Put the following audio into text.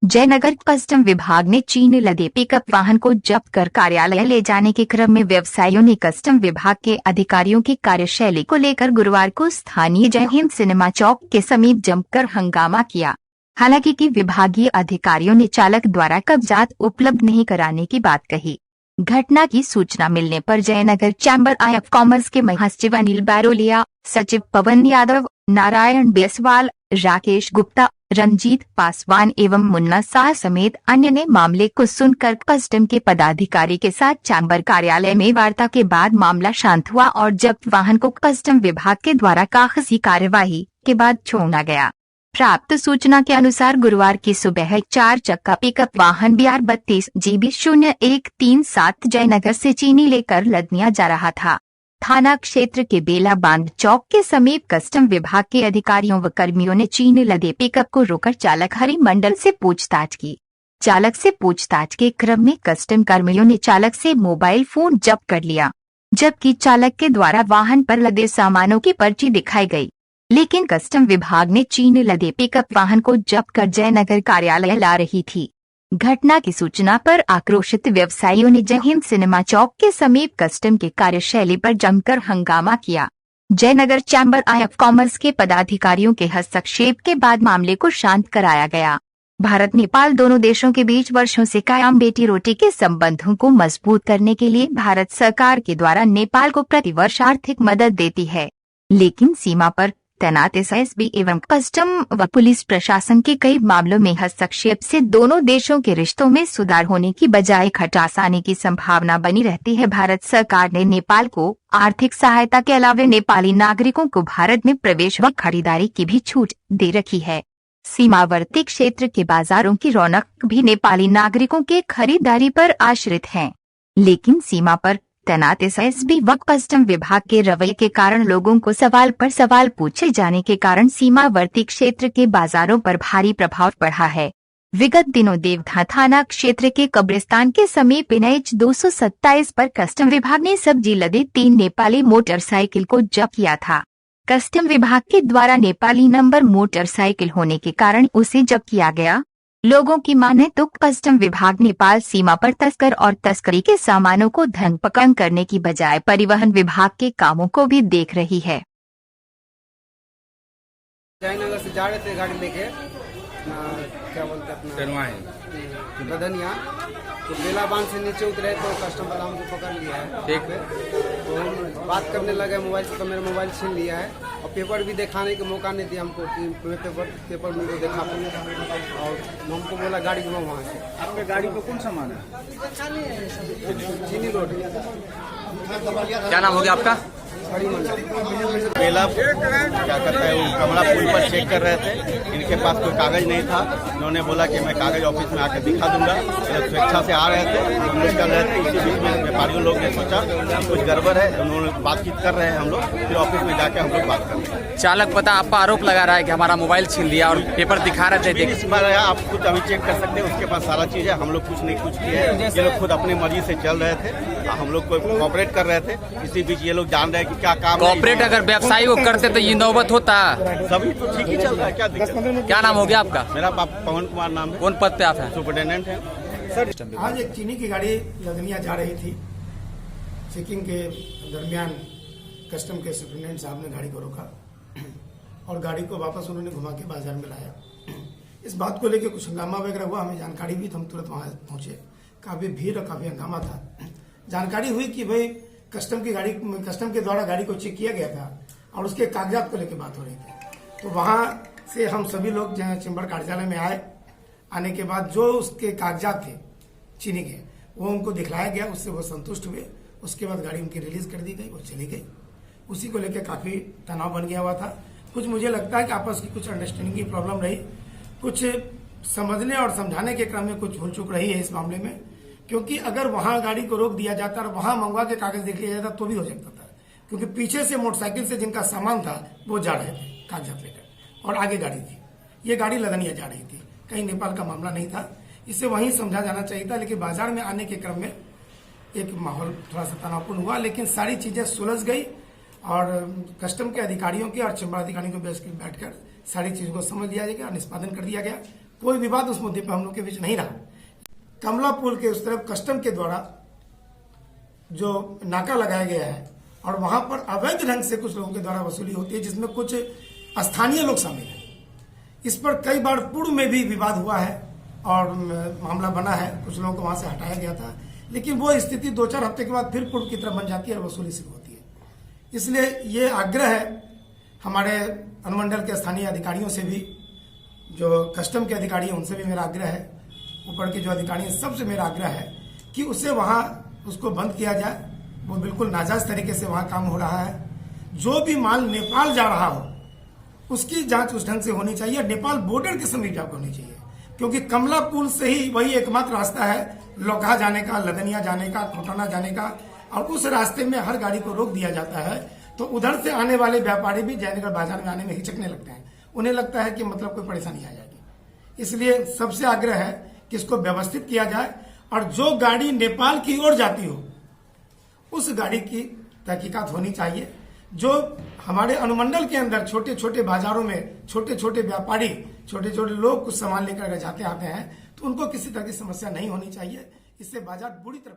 Jaynagar custom विभाग ने चीन लदे पिकअप वाहन को जब्त कर कार्यालय ले जाने के क्रम में व्यवसायियों ने कस्टम विभाग के अधिकारियों की कार्यशैली को लेकर गुरुवार को स्थानीय जय हिंद सिनेमा चौक के समीप जमकर हंगामा किया। हालांकि कि विभागीय अधिकारियों ने चालक द्वारा कागजात उपलब्ध नहीं कराने की बात कही। घटना की सूचना मिलने पर जयनगर चैम्बर ऑफ कॉमर्स के महासचिव अनिल बैरोलिया, सचिव पवन यादव, नारायण बेसवाल, राकेश गुप्ता, रंजीत पासवान एवं मुन्ना शाह समेत अन्य ने मामले को सुनकर कस्टम के पदाधिकारी के साथ चैम्बर कार्यालय में वार्ता के बाद मामला शांत हुआ और जब्त वाहन को कस्टम विभाग के द्वारा कागजी कार्यवाही के बाद छोड़ा गया। प्राप्त सूचना के अनुसार गुरुवार की सुबह 4 चक्का पिकअप वाहन BR 32 GB 0137 जयनगर से चीनी लेकर लदनिया जा रहा था। थाना क्षेत्र के बेला बांध चौक के समीप कस्टम विभाग के अधिकारियों व कर्मियों ने चीन लदे पिकअप को रोकर चालक हरि मंडल से पूछताछ की। चालक से पूछताछ के क्रम में कस्टम कर्मियों ने चालक से मोबाइल फोन जब्त कर लिया, जबकि चालक के द्वारा वाहन पर लदे सामानों की पर्ची दिखाई गई। लेकिन कस्टम विभाग ने चीन लदे पिकअप वाहन को जब्त कर जयनगर कार्यालय ला रही थी। घटना की सूचना पर आक्रोशित व्यवसायियों ने जय हिंद सिनेमा चौक के समीप कस्टम के कार्यशैली पर जमकर हंगामा किया। जयनगर चैम्बर ऑफ कॉमर्स के पदाधिकारियों के हस्तक्षेप के बाद मामले को शांत कराया गया। भारत नेपाल दोनों देशों के बीच वर्षों से कायम बेटी रोटी के संबंधों को मजबूत करने के लिए भारत सरकार के द्वारा नेपाल को प्रतिवर्ष आर्थिक मदद देती है, लेकिन सीमा पर तैनात SISB एवं कस्टम व पुलिस प्रशासन के कई मामलों में हस्तक्षेप से दोनों देशों के रिश्तों में सुधार होने की बजाय खटास आने की संभावना बनी रहती है। भारत सरकार ने नेपाल को आर्थिक सहायता के अलावा नेपाली नागरिकों को भारत में प्रवेश व खरीदारी की भी छूट दे रखी है। सीमावर्ती क्षेत्र के बाजारों की रौनक भी नेपाली नागरिकों के खरीदारी पर आश्रित है, लेकिन सीमा पर तैनात SISB व कस्टम विभाग के रवैये के कारण लोगों को सवाल पर सवाल पूछे जाने के कारण सीमावर्ती क्षेत्र के बाजारों पर भारी प्रभाव पड़ा है। विगत दिनों देवधा थाना क्षेत्र के कब्रिस्तान के समीप NH 227 पर कस्टम विभाग ने सब्जी लदे 3 नेपाली मोटरसाइकिल को जब्त किया था। कस्टम विभाग के द्वारा नेपाली नंबर मोटरसाइकिल होने के कारण उसे जब्त किया गया। लोगों की माने तो कस्टम विभाग नेपाल सीमा पर तस्कर और तस्करी के सामानों को धन पकड़ करने की बजाय परिवहन विभाग के कामों को भी देख रही है। जयनगर से जा रहे थे गाड़ी लेके क्या बोलते अपना बदनिया, तो बेला बांध से नीचे उतरे तो कस्टम वाला हमको पकड़ लिया है। ठीक है, तो हम बात करने लगे मोबाइल से, तो मेरा मोबाइल छीन लिया है और पेपर भी दिखाने का मौका नहीं दिया हमको कि पेपर मुझे देखा और हमको बोला गाड़ी घुमाओ वहाँ से। आपके गाड़ी को कौन सामान है? चीनी रोड। क्या नाम हो गया आपका? बेला क्या करता है, वो कमला पुल पर चेक कर रहे थे, इनके पास कोई कागज नहीं था। इन्होंने बोला कि मैं कागज ऑफिस में आकर दिखा दूंगा। स्वेच्छा से आ रहे थे, हम लोग कर रहे थे। इसी बीच में व्यापारियों लोग ने सोचा कुछ गड़बड़ है, उन्होंने बातचीत कर रहे हैं हम लोग, फिर ऑफिस में जाके हम लोग बात कर रहे हैं। चालक पता आप पर आरोप लगा रहा है कि हमारा मोबाइल छीन लिया और पेपर दिखा रहे थे। इस बार आप खुद अभी चेक कर सकते हैं, उसके पास सारा चीज है। हम लोग कुछ नहीं कुछ किए, ये लोग खुद अपनी मर्जी से चल रहे थे, हम लोग को कोऑपरेट कर रहे थे। इसी बीच ये लोग जान रहे हैं कि क्या काम। कोऑपरेट अगर व्यवसायी वो करते तो ये नौबत होता। सभी तो ठीक ही चल रहा है, क्या दिक्कत? क्या नाम हो गया आपका? मेरा पवन कुमार नाम है। कौन पद पे आप हैं? सुपरिटेंडेंट है। सर, आज एक चीनी की गाड़ी लदनिया जा रही थी। चेकिंग के दरमियान कस्टम के सुपरिटेंडेंट साहब ने गाड़ी को रोका और गाड़ी को वापस उन्होंने घुमा के बाजार में लाया। इस बात को लेकर कुछ हंगामा वगैरह हुआ, हमें जानकारी भी, तो हम तुरंत वहां पहुंचे। काफी भीड़ और काफी हंगामा था। जानकारी हुई कि भाई कस्टम के द्वारा गाड़ी को चेक किया गया था और उसके कागजात को लेकर बात हो रही थी। तो वहां से हम सभी लोग चैम्बर कार्यालय में आए। आने के बाद जो उसके कागजात थे चीनी के, वो उनको दिखलाया गया, उससे वो संतुष्ट हुए। उसके बाद गाड़ी उनकी रिलीज कर दी गई, वो चली गई। उसी को लेकर काफी तनाव बन गया हुआ था। कुछ मुझे लगता है कि आपस की कुछ अंडरस्टैंडिंग की प्रॉब्लम रही, कुछ समझने और समझाने के क्रम में कुछ भूल चूक रही है इस मामले में। क्योंकि अगर वहां गाड़ी को रोक दिया जाता और वहां मंगवा के कागज देख लिया जाता तो भी हो सकता था, क्योंकि पीछे से मोटरसाइकिल से जिनका सामान था वो जा रहे थे कागजात लेकर और आगे गाड़ी थी। ये गाड़ी लदनिया जा रही थी, कहीं नेपाल का मामला नहीं था। इसे वहीं समझा जाना चाहिए था, लेकिन बाजार में आने के क्रम में एक माहौल थोड़ा सा तनावपूर्ण हुआ। लेकिन सारी चीजें सुलझ गई और कस्टम के अधिकारियों के और चैम्बर अधिकारियों को बैठकर सारी चीजों को समझ लिया गया, निष्पादन कर दिया गया। कोई विवाद उस मुद्दे पर हम लोग के बीच नहीं रहा। कमला पुल के उस तरफ कस्टम के द्वारा जो नाका लगाया गया है और वहां पर अवैध ढंग से कुछ लोगों के द्वारा वसूली होती है, जिसमें कुछ स्थानीय लोग शामिल हैं। इस पर कई बार पूर्व में भी विवाद हुआ है और मामला बना है, कुछ लोगों को वहां से हटाया गया था, लेकिन वो स्थिति 2-4 हफ्ते के बाद फिर पूर्व की तरफ बन जाती है और वसूली शुरू होती है। इसलिए ये आग्रह है हमारे अनुमंडल के स्थानीय अधिकारियों से भी, जो कस्टम के अधिकारी हैं उनसे भी मेरा आग्रह है, ऊपर के जो अधिकारी हैं सबसे मेरा आग्रह है कि उसे वहां उसको बंद किया जाए। वो बिल्कुल नाजायज तरीके से वहां काम हो रहा है। जो भी माल नेपाल जा रहा हो उसकी जांच उस ढंग से होनी चाहिए, नेपाल बॉर्डर के समीप जाकर होनी चाहिए, क्योंकि कमला पुल से ही वही एकमात्र रास्ता है लोकहा जाने का, लदनिया जाने का, खोटाना जाने का, और उस रास्ते में हर गाड़ी को रोक दिया जाता है। तो उधर से आने वाले व्यापारी भी जयनगर बाजार में आने में हिचकने लगते हैं, उन्हें लगता है कि मतलब कोई परेशानी आ जाएगी। इसलिए सबसे आग्रह है कि इसको व्यवस्थित किया जाए और जो गाड़ी नेपाल की ओर जाती हो उस गाड़ी की तहकीकात होनी चाहिए। जो हमारे अनुमंडल के अंदर छोटे छोटे बाजारों में छोटे छोटे व्यापारी, छोटे छोटे लोग कुछ सामान लेकर जाते आते हैं, तो उनको किसी तरह की समस्या नहीं होनी चाहिए। इससे बाजार बुरी तरह